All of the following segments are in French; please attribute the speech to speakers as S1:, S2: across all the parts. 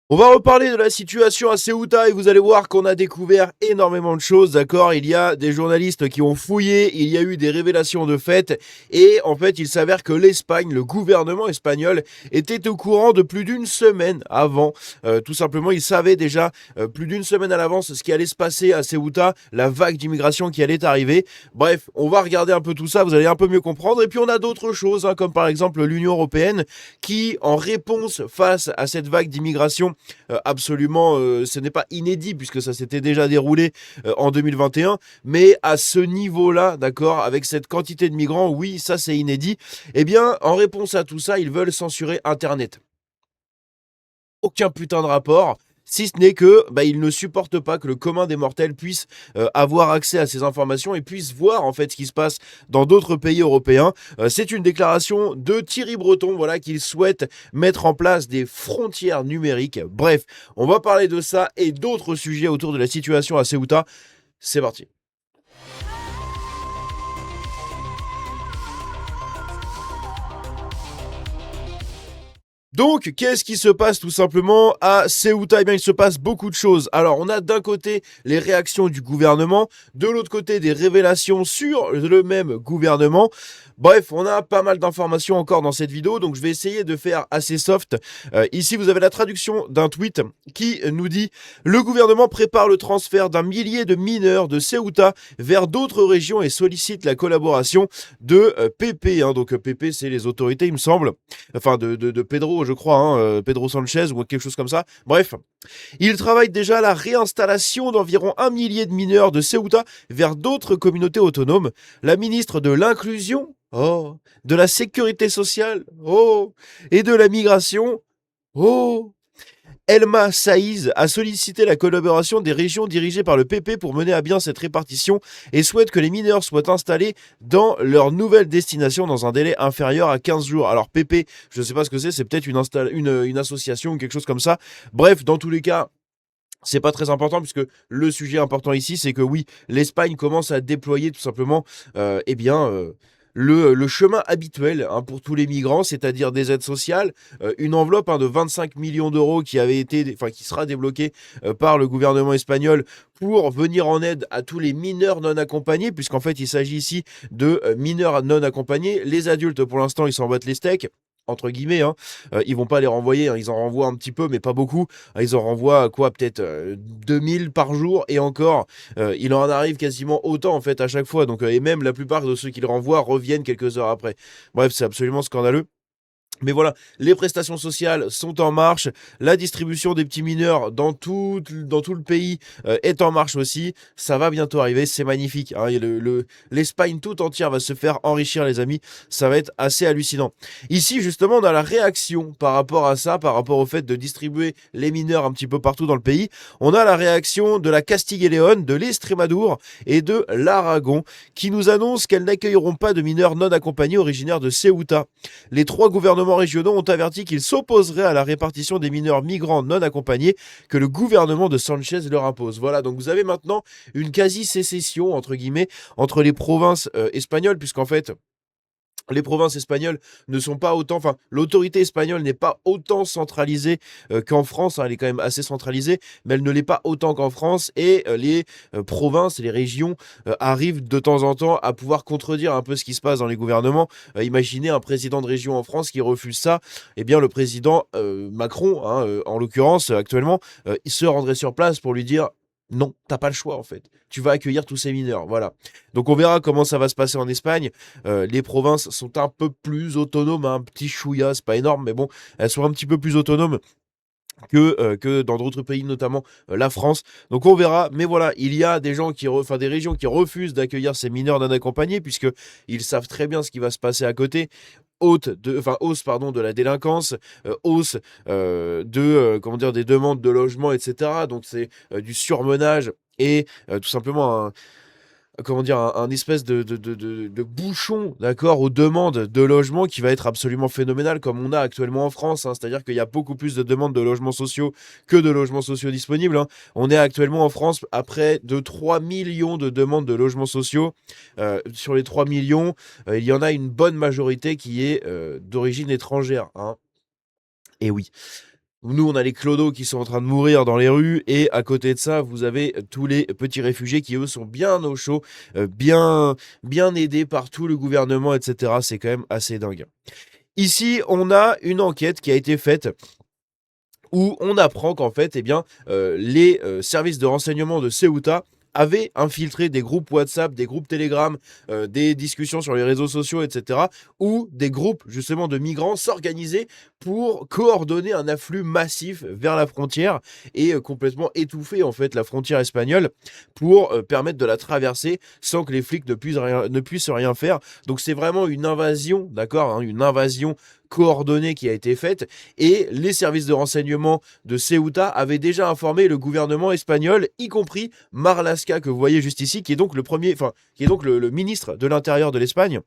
S1: On va reparler de la situation à Ceuta et vous allez voir qu'on a découvert énormément de choses, d'accord? Il y a des journalistes qui ont fouillé, il y a eu des révélations de fait et en fait il s'avère que l'Espagne, le gouvernement espagnol était au courant de plus d'une semaine avant. Tout simplement, il savait déjà plus d'une semaine à l'avance ce qui allait se passer à Ceuta, la vague d'immigration qui allait arriver. Bref, on va regarder un peu tout ça, vous allez un peu mieux comprendre. Et puis on a d'autres choses, hein, comme par exemple l'Union européenne qui, en réponse face à cette vague d'immigration, absolument, ce n'est pas inédit puisque ça s'était déjà déroulé en 2021, mais à ce niveau-là, d'accord, avec cette quantité de migrants, oui, ça c'est inédit. Eh bien, en réponse à tout ça, ils veulent censurer Internet. Aucun putain de rapport. Si ce n'est que ils ne supportent pas que le commun des mortels puisse avoir accès à ces informations et puisse voir en fait ce qui se passe dans d'autres pays européens. C'est une déclaration de Thierry Breton, voilà, qu'il souhaite mettre en place des frontières numériques. Bref, on va parler de ça et d'autres sujets autour de la situation à Ceuta. C'est parti. Donc, qu'est-ce qui se passe tout simplement à Ceuta? Eh bien, il se passe beaucoup de choses. Alors, on a d'un côté les réactions du gouvernement, de l'autre côté des révélations sur le même gouvernement. Bref, on a pas mal d'informations encore dans cette vidéo, donc je vais essayer de faire assez soft. Ici, vous avez la traduction d'un tweet qui nous dit: le gouvernement prépare le transfert d'un millier de mineurs de Ceuta vers d'autres régions et sollicite la collaboration de PP. Hein. Donc, PP, c'est les autorités, il me semble. Enfin, de Pedro, je crois, hein, Pedro Sanchez ou quelque chose comme ça. Bref, il travaille déjà à la réinstallation d'environ un millier de mineurs de Ceuta vers d'autres communautés autonomes. La ministre de l'Inclusion, oh, de la Sécurité sociale, oh, et de la Migration, oh, Elma Saïz a sollicité la collaboration des régions dirigées par le PP pour mener à bien cette répartition et souhaite que les mineurs soient installés dans leur nouvelle destination dans un délai inférieur à 15 jours. Alors PP, je ne sais pas ce que c'est peut-être une association ou quelque chose comme ça. Bref, dans tous les cas, c'est pas très important puisque le sujet important ici, c'est que oui, l'Espagne commence à déployer tout simplement, le chemin habituel, hein, pour tous les migrants, c'est-à-dire des aides sociales, une enveloppe, hein, de 25 millions d'euros qui sera débloquée par le gouvernement espagnol pour venir en aide à tous les mineurs non accompagnés, puisqu'en fait il s'agit ici de mineurs non accompagnés. Les adultes, pour l'instant, ils s'en battent les steaks entre guillemets, hein. Ils vont pas les renvoyer, hein. Ils en renvoient un petit peu, mais pas beaucoup. Ils en renvoient quoi, peut-être 2000 par jour, et encore, il en arrive quasiment autant en fait à chaque fois. Donc, et même la plupart de ceux qu'ils renvoient reviennent quelques heures après. Bref, c'est absolument scandaleux. Mais voilà, les prestations sociales sont en marche, la distribution des petits mineurs dans tout le pays est en marche aussi, ça va bientôt arriver, c'est magnifique, hein. L'Espagne tout entière va se faire enrichir, les amis, ça va être assez hallucinant. Ici, justement, on a la réaction par rapport à ça, par rapport au fait de distribuer les mineurs un petit peu partout dans le pays. On a la réaction de la Castille et Léon, de l'Estrémadure et de l'Aragon, qui nous annoncent qu'elles n'accueilleront pas de mineurs non accompagnés originaires de Ceuta. Les trois gouvernements régionaux ont averti qu'ils s'opposeraient à la répartition des mineurs migrants non accompagnés que le gouvernement de Sanchez leur impose. Voilà, donc vous avez maintenant une quasi-sécession, entre guillemets, entre les provinces espagnoles, puisqu'en fait, les provinces espagnoles ne sont pas autant, enfin, l'autorité espagnole n'est pas autant centralisée qu'en France, hein. Elle est quand même assez centralisée, mais elle ne l'est pas autant qu'en France, et les provinces, les régions arrivent de temps en temps à pouvoir contredire un peu ce qui se passe dans les gouvernements. Imaginez un président de région en France qui refuse ça, eh bien le président Macron, hein, en l'occurrence actuellement, il se rendrait sur place pour lui dire: non, t'as pas le choix en fait. Tu vas accueillir tous ces mineurs, voilà. Donc on verra comment ça va se passer en Espagne. Les provinces sont un peu plus autonomes, hein, un petit chouïa, c'est pas énorme, mais bon, elles sont un petit peu plus autonomes que dans d'autres pays, notamment la France. Donc on verra, mais voilà, il y a des gens des régions qui refusent d'accueillir ces mineurs non accompagnés, puisque ils savent très bien ce qui va se passer à côté. Hausse, pardon, de la délinquance, hausse comment dire, des demandes de logement, etc. Donc c'est du surmenage et tout simplement comment dire, un espèce de bouchon, d'accord, aux demandes de logement qui va être absolument phénoménal, comme on a actuellement en France, hein. C'est-à-dire qu'il y a beaucoup plus de demandes de logements sociaux que de logements sociaux disponibles, hein. On est actuellement en France à près de 3 millions de demandes de logements sociaux. Sur les 3 millions, il y en a une bonne majorité qui est d'origine étrangère, hein. Et oui. Nous, on a les clodos qui sont en train de mourir dans les rues, et à côté de ça, vous avez tous les petits réfugiés qui, eux, sont bien au chaud, bien aidés par tout le gouvernement, etc. C'est quand même assez dingue. Ici, on a une enquête qui a été faite où on apprend qu'en fait, les services de renseignement de Ceuta avaient infiltré des groupes WhatsApp, des groupes Telegram, des discussions sur les réseaux sociaux, etc., où des groupes justement de migrants s'organisaient pour coordonner un afflux massif vers la frontière et complètement étouffer en fait la frontière espagnole pour permettre de la traverser sans que les flics ne puissent rien faire. Donc c'est vraiment une invasion, d'accord, hein, une invasion coordonnée qui a été faite, et les services de renseignement de Ceuta avaient déjà informé le gouvernement espagnol, y compris Marlaska, que vous voyez juste ici, qui est donc le ministre de l'Intérieur de l'Espagne.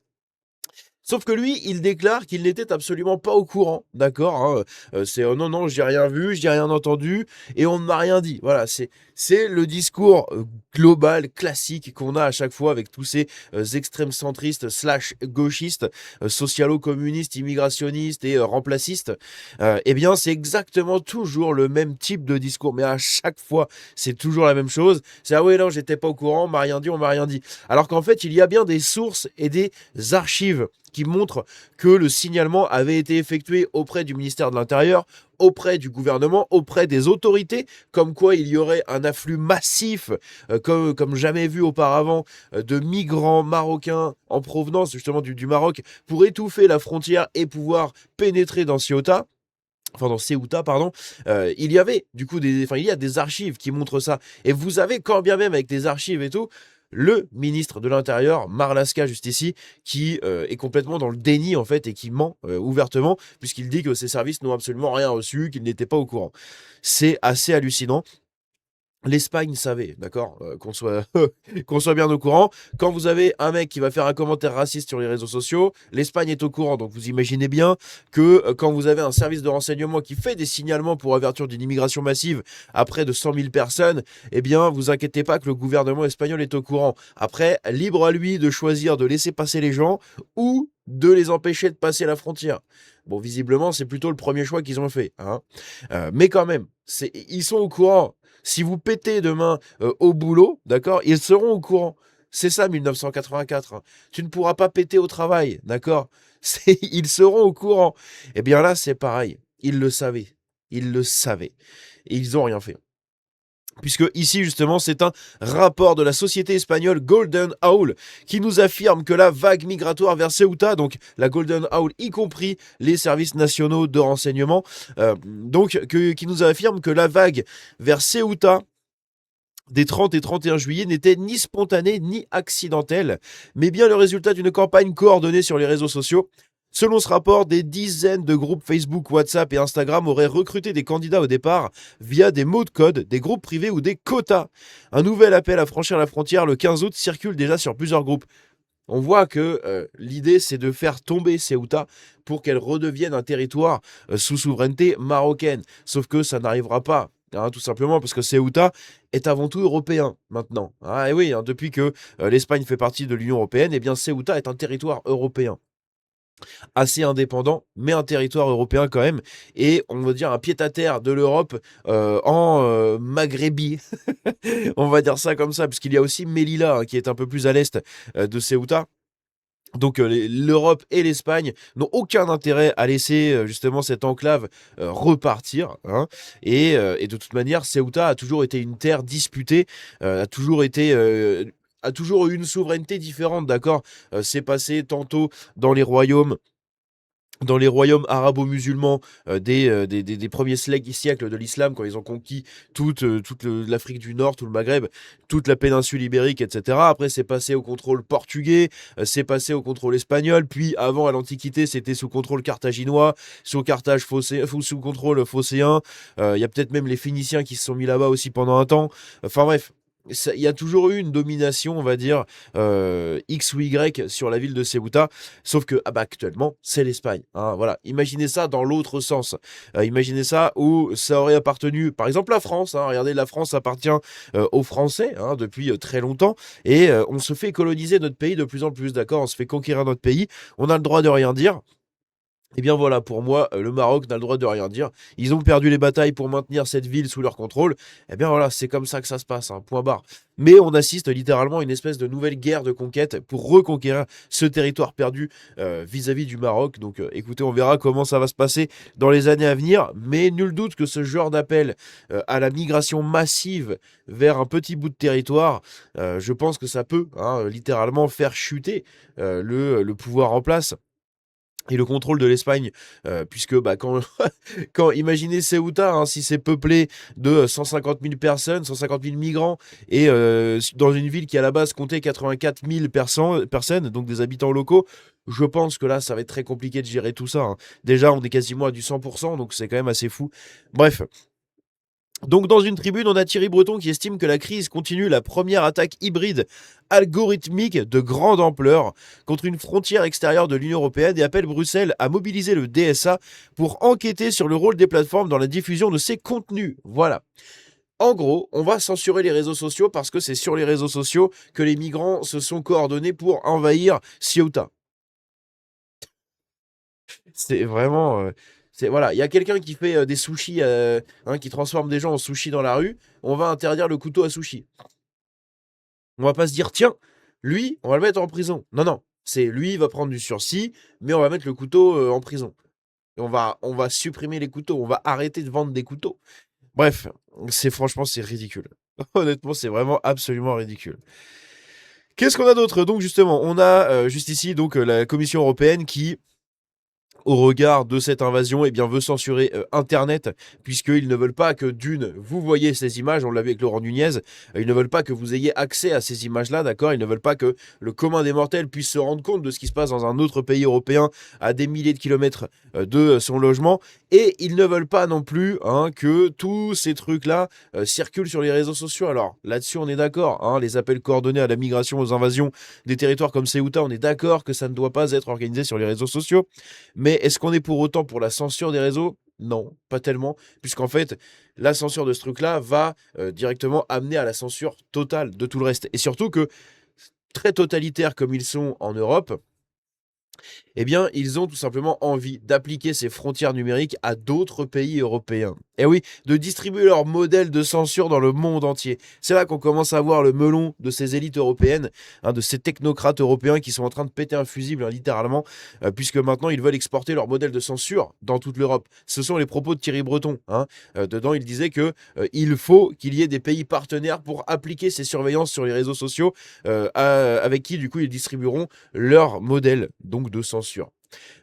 S1: Sauf que lui, il déclare qu'il n'était absolument pas au courant, d'accord, hein, c'est non, non, j'ai rien vu, j'ai rien entendu, et on ne m'a rien dit. Voilà, c'est le discours global, classique, qu'on a à chaque fois avec tous ces extrêmes centristes slash gauchistes, socialo-communistes, immigrationnistes et remplacistes. Eh bien, c'est exactement toujours le même type de discours, mais à chaque fois, c'est toujours la même chose. C'est ah ouais, non, j'étais pas au courant, on m'a rien dit, on m'a rien dit. Alors qu'en fait, il y a bien des sources et des archives qui montrent que le signalement avait été effectué auprès du ministère de l'Intérieur, auprès du gouvernement, auprès des autorités, comme quoi il y aurait un afflux massif, comme jamais vu auparavant, de migrants marocains en provenance justement du Maroc pour étouffer la frontière et pouvoir pénétrer dans Ceuta. Enfin, dans Ceuta, pardon, il y avait du coup il y a des archives qui montrent ça. Et vous avez, quand bien même avec des archives et tout, le ministre de l'Intérieur, Marlaska, juste ici, qui est complètement dans le déni en fait et qui ment ouvertement, puisqu'il dit que ses services n'ont absolument rien reçu, qu'il n'était pas au courant. C'est assez hallucinant. L'Espagne savait, d'accord, qu'on soit, qu'on soit bien au courant. Quand vous avez un mec qui va faire un commentaire raciste sur les réseaux sociaux, l'Espagne est au courant. Donc vous imaginez bien que quand vous avez un service de renseignement qui fait des signalements pour avertir d'une immigration massive à près de 100 000 personnes, eh bien vous inquiétez pas que le gouvernement espagnol est au courant. Après, libre à lui de choisir de laisser passer les gens ou de les empêcher de passer la frontière. Bon, visiblement, c'est plutôt le premier choix qu'ils ont fait, hein. Mais quand même, ils sont au courant. Si vous pétez demain au boulot, d'accord, ils seront au courant. C'est ça 1984, hein. Tu ne pourras pas péter au travail, d'accord. Ils seront au courant. Eh bien là, c'est pareil. Ils le savaient. Ils le savaient. Et ils n'ont rien fait. Puisque ici, justement, c'est un rapport de la société espagnole Golden Owl qui nous affirme que la vague migratoire vers Ceuta, donc la Golden Owl, y compris les services nationaux de renseignement, qui nous affirme que la vague vers Ceuta des 30 et 31 juillet n'était ni spontanée ni accidentelle, mais bien le résultat d'une campagne coordonnée sur les réseaux sociaux. Selon ce rapport, des dizaines de groupes Facebook, WhatsApp et Instagram auraient recruté des candidats au départ via des mots de code, des groupes privés ou des quotas. Un nouvel appel à franchir la frontière le 15 août circule déjà sur plusieurs groupes. On voit que l'idée, c'est de faire tomber Ceuta pour qu'elle redevienne un territoire sous souveraineté marocaine. Sauf que ça n'arrivera pas. Hein, tout simplement parce que Ceuta est avant tout européen maintenant. Ah, et oui, hein, depuis que l'Espagne fait partie de l'Union européenne, eh bien Ceuta est un territoire européen. Assez indépendant, mais un territoire européen quand même, et on va dire un pied-à-terre de l'Europe en Maghrébie, on va dire ça comme ça, puisqu'il y a aussi Melilla hein, qui est un peu plus à l'est de Ceuta. Donc l'Europe et l'Espagne n'ont aucun intérêt à laisser justement cette enclave repartir, hein. Et de toute manière, Ceuta a toujours été une terre disputée, a toujours eu une souveraineté différente, d'accord. C'est passé tantôt dans les royaumes arabo-musulmans des premiers siècles de l'islam, quand ils ont conquis toute l'Afrique du Nord, tout le Maghreb, toute la péninsule ibérique, etc. Après, c'est passé au contrôle portugais, c'est passé au contrôle espagnol, puis avant, à l'Antiquité, c'était sous contrôle carthaginois, sous contrôle phocéen. Il y a peut-être même les Phéniciens qui se sont mis là-bas aussi pendant un temps. Enfin bref. Il y a toujours eu une domination, on va dire, X ou Y sur la ville de Ceuta, sauf que actuellement, c'est l'Espagne, hein, voilà. Imaginez ça dans l'autre sens. Imaginez ça où ça aurait appartenu, par exemple, la France. Hein, regardez, la France appartient aux Français hein, depuis très longtemps, et on se fait coloniser notre pays de plus en plus, d'accord. On se fait conquérir notre pays, on a le droit de rien dire. Eh bien voilà, pour moi, le Maroc n'a le droit de rien dire. Ils ont perdu les batailles pour maintenir cette ville sous leur contrôle. Eh bien voilà, c'est comme ça que ça se passe, hein, point barre. Mais on assiste littéralement à une espèce de nouvelle guerre de conquête pour reconquérir ce territoire perdu vis-à-vis du Maroc. Donc écoutez, on verra comment ça va se passer dans les années à venir. Mais nul doute que ce genre d'appel à la migration massive vers un petit bout de territoire, je pense que ça peut hein, littéralement faire chuter le pouvoir en place et le contrôle de l'Espagne, puisque bah, quand imaginez Ceuta, hein, si c'est peuplé de 150 000 personnes, 150 000 migrants, et dans une ville qui à la base comptait 84 000 personnes, donc des habitants locaux, je pense que là, ça va être très compliqué de gérer tout ça, hein. Déjà, on est quasiment à du 100%, donc c'est quand même assez fou. Bref, donc dans une tribune, on a Thierry Breton qui estime que la crise continue la première attaque hybride algorithmique de grande ampleur contre une frontière extérieure de l'Union européenne et appelle Bruxelles à mobiliser le DSA pour enquêter sur le rôle des plateformes dans la diffusion de ces contenus. Voilà. En gros, on va censurer les réseaux sociaux parce que c'est sur les réseaux sociaux que les migrants se sont coordonnés pour envahir Ceuta. C'est vraiment. Voilà, il y a quelqu'un qui fait des sushis, hein, qui transforme des gens en sushis dans la rue. On va interdire le couteau à sushi. On va pas se dire, tiens, lui, on va le mettre en prison. Non, non, c'est lui, il va prendre du sursis, mais on va mettre le couteau en prison. Et on va supprimer les couteaux. On va arrêter de vendre des couteaux. Bref, franchement, c'est ridicule. Honnêtement, c'est vraiment absolument ridicule. Qu'est-ce qu'on a d'autre? Donc justement, on a juste ici donc la Commission européenne qui au regard de cette invasion, eh bien, veut censurer Internet, puisqu'ils ne veulent pas que d'une, vous voyez ces images, on l'a vu avec Laurent Nunez, ils ne veulent pas que vous ayez accès à ces images-là, d'accord. Ils ne veulent pas que le commun des mortels puisse se rendre compte de ce qui se passe dans un autre pays européen à des milliers de kilomètres de son logement. Et ils ne veulent pas non plus hein, que tous ces trucs-là circulent sur les réseaux sociaux. Alors là-dessus, on est d'accord, hein, les appels coordonnés à la migration, aux invasions des territoires comme Ceuta, on est d'accord que ça ne doit pas être organisé sur les réseaux sociaux. Mais est-ce qu'on est pour autant pour la censure des réseaux? Non, pas tellement, puisqu'en fait, la censure de ce truc-là va directement amener à la censure totale de tout le reste. Et surtout que, très totalitaires comme ils sont en Europe, eh bien, ils ont tout simplement envie d'appliquer ces frontières numériques à d'autres pays européens. Et oui, de distribuer leur modèle de censure dans le monde entier. C'est là qu'on commence à voir le melon de ces élites européennes, hein, de ces technocrates européens qui sont en train de péter un fusible, hein, littéralement, puisque maintenant ils veulent exporter leur modèle de censure dans toute l'Europe. Ce sont les propos de Thierry Breton, hein. Dedans, il disait que il faut qu'il y ait des pays partenaires pour appliquer ces surveillances sur les réseaux sociaux, avec qui, du coup, ils distribueront leur modèle donc de censure.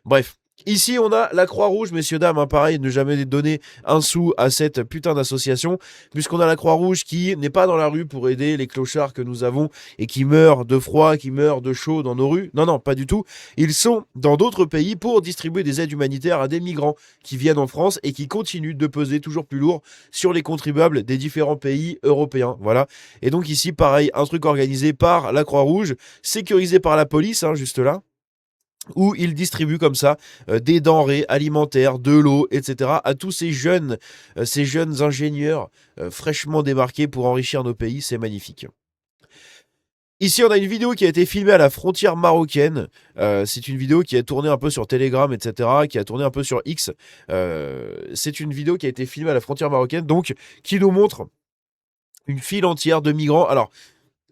S1: Bref. Ici, on a la Croix-Rouge, messieurs, dames, hein, pareil, ne jamais donner un sou à cette putain d'association, puisqu'on a la Croix-Rouge qui n'est pas dans la rue pour aider les clochards que nous avons et qui meurent de froid, qui meurent de chaud dans nos rues. Non, non, pas du tout. Ils sont dans d'autres pays pour distribuer des aides humanitaires à des migrants qui viennent en France et qui continuent de peser toujours plus lourd sur les contribuables des différents pays européens. Voilà. Et donc ici, pareil, un truc organisé par la Croix-Rouge, sécurisé par la police, hein, juste là, où ils distribuent comme ça des denrées alimentaires, de l'eau, etc. à tous ces jeunes ingénieurs fraîchement débarqués pour enrichir nos pays. C'est magnifique. Ici, on a une vidéo qui a été filmée à la frontière marocaine. C'est une vidéo qui a tourné un peu sur Telegram, etc., qui a tourné un peu sur X. C'est une vidéo qui a été filmée à la frontière marocaine, donc qui nous montre une file entière de migrants. Alors,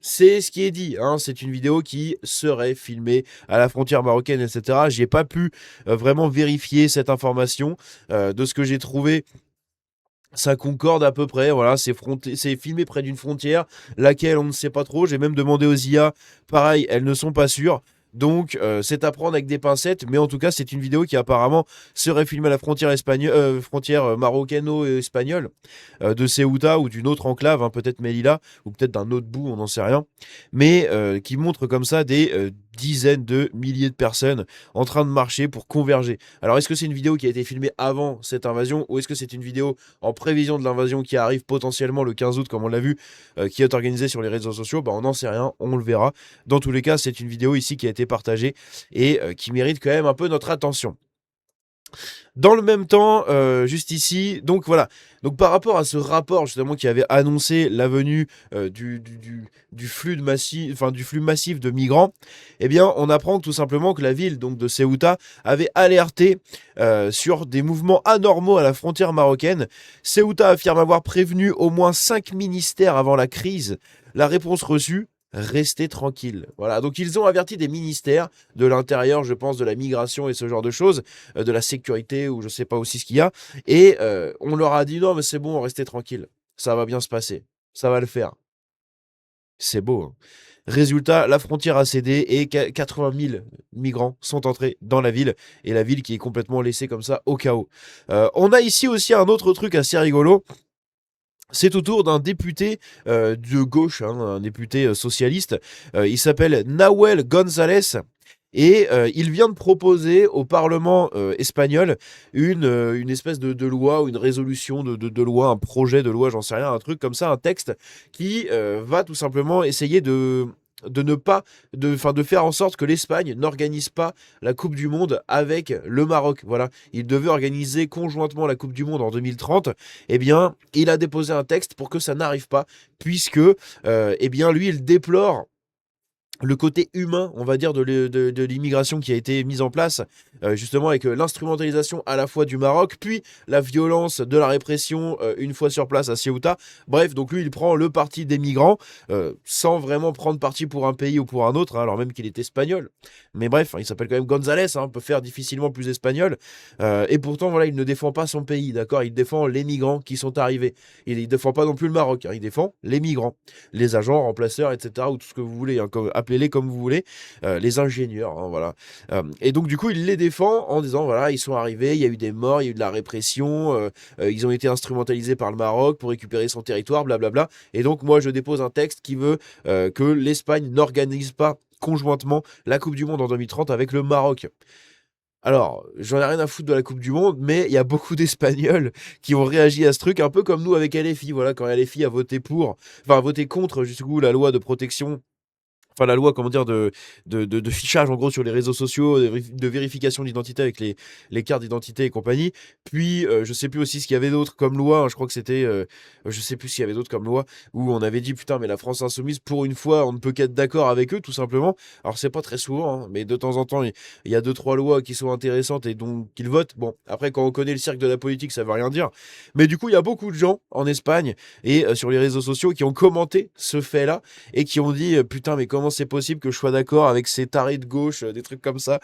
S1: c'est ce qui est dit, hein. C'est une vidéo qui serait filmée à la frontière marocaine, etc. J'ai pas pu vraiment vérifier cette information. De ce que j'ai trouvé, ça concorde à peu près. Voilà, c'est filmé près d'une frontière, laquelle on ne sait pas trop. J'ai même demandé aux IA, pareil, elles ne sont pas sûres. Donc, c'est à prendre avec des pincettes, mais en tout cas, c'est une vidéo qui apparemment serait filmée à la frontière frontière marocaino-espagnole de Ceuta ou d'une autre enclave, hein, peut-être Melilla ou peut-être d'un autre bout, on n'en sait rien, mais qui montre comme ça des dizaines de milliers de personnes en train de marcher pour converger. Alors, est-ce que c'est une vidéo qui a été filmée avant cette invasion ou est-ce que c'est une vidéo en prévision de l'invasion qui arrive potentiellement le 15 août, comme on l'a vu, qui est organisée sur les réseaux sociaux? Bah, on n'en sait rien, on le verra. Dans tous les cas, c'est une vidéo ici qui a été partagée et qui mérite quand même un peu notre attention. Dans le même temps, juste ici, donc voilà. Donc par rapport à ce rapport justement qui avait annoncé la venue du flux du flux massif de migrants, eh bien on apprend tout simplement que la ville donc de Ceuta avait alerté sur des mouvements anormaux à la frontière marocaine. Ceuta affirme avoir prévenu au moins 5 ministères avant la crise. La réponse reçue: restez tranquille. Voilà, donc ils ont averti des ministères de l'intérieur, je pense, de la migration et ce genre de choses, de la sécurité ou je sais pas aussi ce qu'il y a. Et on leur a dit non, mais c'est bon, restez tranquille. Ça va bien se passer. Ça va le faire. C'est beau, hein. Résultat, la frontière a cédé et 80 000 migrants sont entrés dans la ville. Et la ville qui est complètement laissée comme ça au chaos. On a ici aussi un autre truc assez rigolo. C'est autour d'un député de gauche, hein, un député socialiste. Il s'appelle Nahuel González. Et il vient de proposer au Parlement espagnol une espèce de loi ou une résolution de loi, un projet de loi, j'en sais rien, un truc comme ça, un texte qui va tout simplement essayer de ne pas, de faire en sorte que l'Espagne n'organise pas la Coupe du Monde avec le Maroc. Voilà, il devait organiser conjointement la Coupe du Monde en 2030. Eh bien, il a déposé un texte pour que ça n'arrive pas, puisque, eh bien, lui, il déplore le côté humain, on va dire, de l'immigration qui a été mise en place, justement avec l'instrumentalisation à la fois du Maroc, puis la violence de la répression une fois sur place à Ceuta. Bref, donc lui, il prend le parti des migrants, sans vraiment prendre parti pour un pays ou pour un autre, hein, alors même qu'il est espagnol. Mais bref, hein, il s'appelle quand même González, hein, on peut faire difficilement plus espagnol. Et pourtant, voilà, il ne défend pas son pays, d'accord. Il défend les migrants qui sont arrivés. Il ne défend pas non plus le Maroc, hein, il défend les migrants, les agents, remplaceurs, etc., ou tout ce que vous voulez, hein, appelez-les comme vous voulez, les ingénieurs, hein, voilà. Et donc du coup, il les défend en disant, voilà, ils sont arrivés, il y a eu des morts, il y a eu de la répression, ils ont été instrumentalisés par le Maroc pour récupérer son territoire, blablabla. Et donc moi, je dépose un texte qui veut que l'Espagne n'organise pas conjointement la Coupe du Monde en 2030 avec le Maroc. Alors, j'en ai rien à foutre de la Coupe du Monde, mais il y a beaucoup d'Espagnols qui ont réagi à ce truc, un peu comme nous avec LFI. Voilà, quand LFI a voté a voté contre, du coup, la loi de protection, enfin la loi, comment dire, de fichage en gros sur les réseaux sociaux, de vérification d'identité avec les cartes d'identité et compagnie. Puis je sais plus aussi ce qu'il y avait d'autre comme loi, hein, je crois que c'était, je sais plus s'il y avait d'autres comme loi, où on avait dit putain mais la France insoumise, pour une fois on ne peut qu'être d'accord avec eux tout simplement. Alors c'est pas très souvent, hein, mais de temps en temps il y a deux trois lois qui sont intéressantes et donc qu'ils votent. Bon, après quand on connaît le cirque de la politique ça veut rien dire. Mais du coup il y a beaucoup de gens en Espagne et sur les réseaux sociaux qui ont commenté ce fait là et qui ont dit putain mais comment c'est possible que je sois d'accord avec ces tarés de gauche, des trucs comme ça.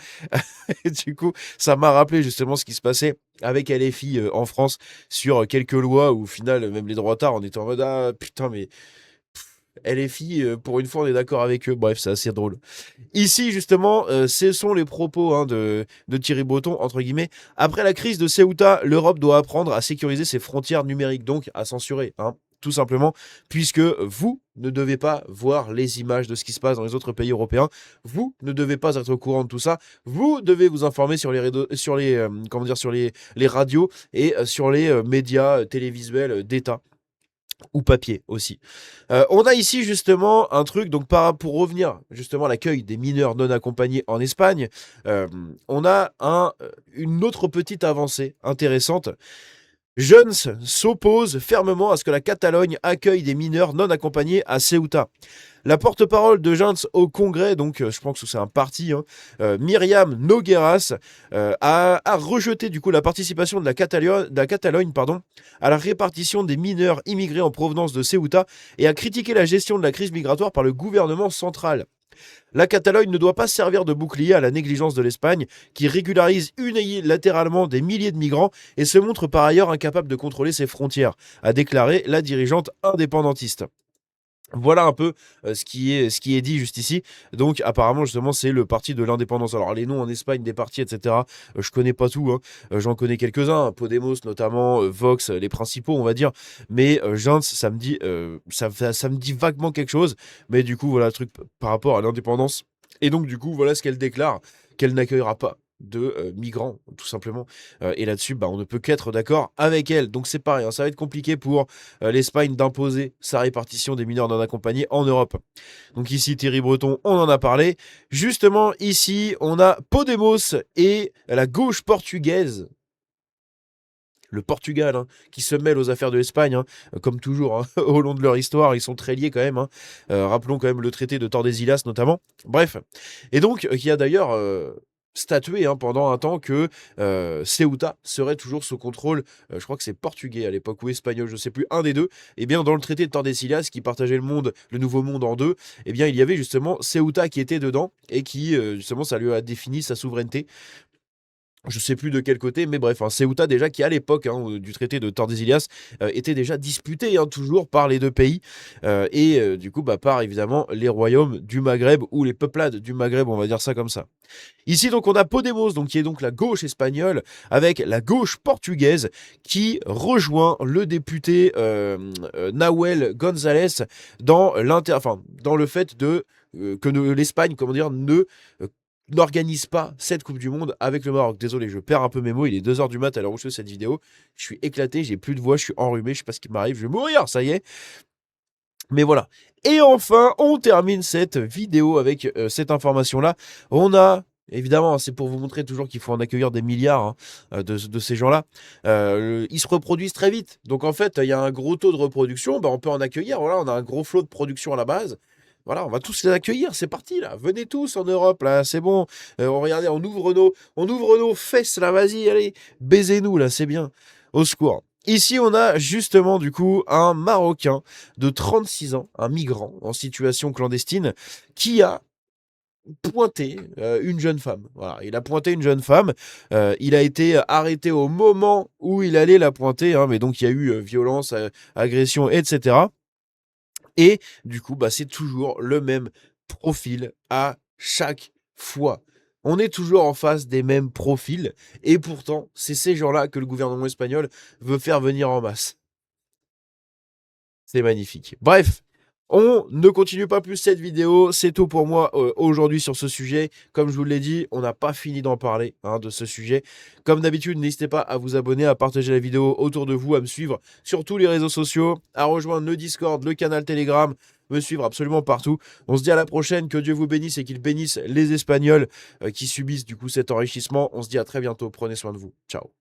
S1: Et du coup ça m'a rappelé justement ce qui se passait avec LFI en France sur quelques lois où au final même les droitards on était en mode ah putain mais LFI pour une fois on est d'accord avec eux. Bref, c'est assez drôle. Ici justement ce sont les propos, hein, de Thierry Breton entre guillemets. Après la crise de Ceuta, l'Europe doit apprendre à sécuriser ses frontières numériques, donc à censurer, hein, tout simplement, puisque vous ne devez pas voir les images de ce qui se passe dans les autres pays européens. Vous ne devez pas être au courant de tout ça. Vous devez vous informer sur comment dire, sur les radios et sur les médias télévisuels d'État ou papier aussi. On a ici justement un truc, donc pour revenir justement à l'accueil des mineurs non accompagnés en Espagne, euh, on a une autre petite avancée intéressante. Junts s'oppose fermement à ce que la Catalogne accueille des mineurs non accompagnés à Ceuta. La porte-parole de Junts au Congrès, donc je pense que c'est un parti, hein, Myriam Nogueras, a rejeté du coup la participation de la Catalogne pardon, à la répartition des mineurs immigrés en provenance de Ceuta et a critiqué la gestion de la crise migratoire par le gouvernement central. La Catalogne ne doit pas servir de bouclier à la négligence de l'Espagne, qui régularise unilatéralement des milliers de migrants et se montre par ailleurs incapable de contrôler ses frontières, a déclaré la dirigeante indépendantiste. Voilà un peu ce qui est dit juste ici. Donc apparemment justement c'est le parti de l'indépendance. Alors les noms en Espagne des partis etc. Je connais pas tout, hein. J'en connais quelques-uns, hein. Podemos notamment, Vox, les principaux on va dire. Mais Junts ça me dit ça me dit vaguement quelque chose. Mais du coup voilà le truc par rapport à l'indépendance. Et donc du coup voilà ce qu'elle déclare, qu'elle n'accueillera pas de migrants tout simplement. Et là-dessus on ne peut qu'être d'accord avec elle. Donc c'est pareil, hein, ça va être compliqué pour l'Espagne d'imposer sa répartition des mineurs non accompagnés en Europe. Donc ici, Thierry Breton, on en a parlé. Justement, ici, on a Podemos et la gauche portugaise. le Portugal, hein, qui se mêle aux affaires de l'Espagne, hein, comme toujours, hein, au long de leur histoire, ils sont très liés quand même. Hein. Rappelons quand même le traité de Tordesillas notamment. Bref. Et donc, qui a d'ailleurs statué hein, pendant un temps que Ceuta serait toujours sous contrôle, je crois que c'est portugais à l'époque ou espagnol, je sais plus, un des deux. Et bien dans le traité de Tordesillas qui partageait le monde, le nouveau monde en deux, et bien il y avait justement Ceuta qui était dedans et qui justement ça lui a défini sa souveraineté. Je sais plus de quel côté, mais bref, hein, Ceuta déjà qui à l'époque hein, du traité de Tordesillas était déjà disputé hein, toujours par les deux pays et du coup par évidemment les royaumes du Maghreb ou les peuplades du Maghreb, on va dire ça comme ça. Ici donc on a Podemos donc qui est donc la gauche espagnole avec la gauche portugaise qui rejoint le député Nahuel González dans dans le fait de que l'Espagne comment dire ne n'organise pas cette Coupe du Monde avec le Maroc. Désolé, je perds un peu mes mots. Il est 2h du mat à l'heure où je fais cette vidéo. Je suis éclaté, j'ai plus de voix, je suis enrhumé, je sais pas ce qui m'arrive, je vais mourir, ça y est. Mais voilà. Et enfin, on termine cette vidéo avec cette information-là. On a évidemment, c'est pour vous montrer toujours qu'il faut en accueillir des milliards hein, de ces gens-là. Ils se reproduisent très vite. Donc en fait, il y a un gros taux de reproduction. On peut en accueillir. Voilà, on a un gros flot de production à la base. Voilà, on va tous les accueillir, c'est parti là. Venez tous en Europe là, c'est bon. Regardez, on ouvre nos fesses là, vas-y, allez, baisez-nous là, c'est bien. Au secours. Ici, on a justement du coup un Marocain de 36 ans, un migrant en situation clandestine, qui a pointé une jeune femme. Voilà, il a pointé une jeune femme. Il a été arrêté au moment où il allait la pointer, hein, mais donc il y a eu violence, agression, etc. Et du coup, c'est toujours le même profil à chaque fois. On est toujours en face des mêmes profils. Et pourtant, c'est ces gens-là que le gouvernement espagnol veut faire venir en masse. C'est magnifique. Bref, on ne continue pas plus cette vidéo. C'est tout pour moi aujourd'hui sur ce sujet. Comme je vous l'ai dit, on n'a pas fini d'en parler hein, de ce sujet. Comme d'habitude, n'hésitez pas à vous abonner, à partager la vidéo autour de vous, à me suivre sur tous les réseaux sociaux, à rejoindre le Discord, le canal Telegram, me suivre absolument partout. On se dit à la prochaine, que Dieu vous bénisse et qu'il bénisse les Espagnols qui subissent du coup cet enrichissement. On se dit à très bientôt, prenez soin de vous. Ciao.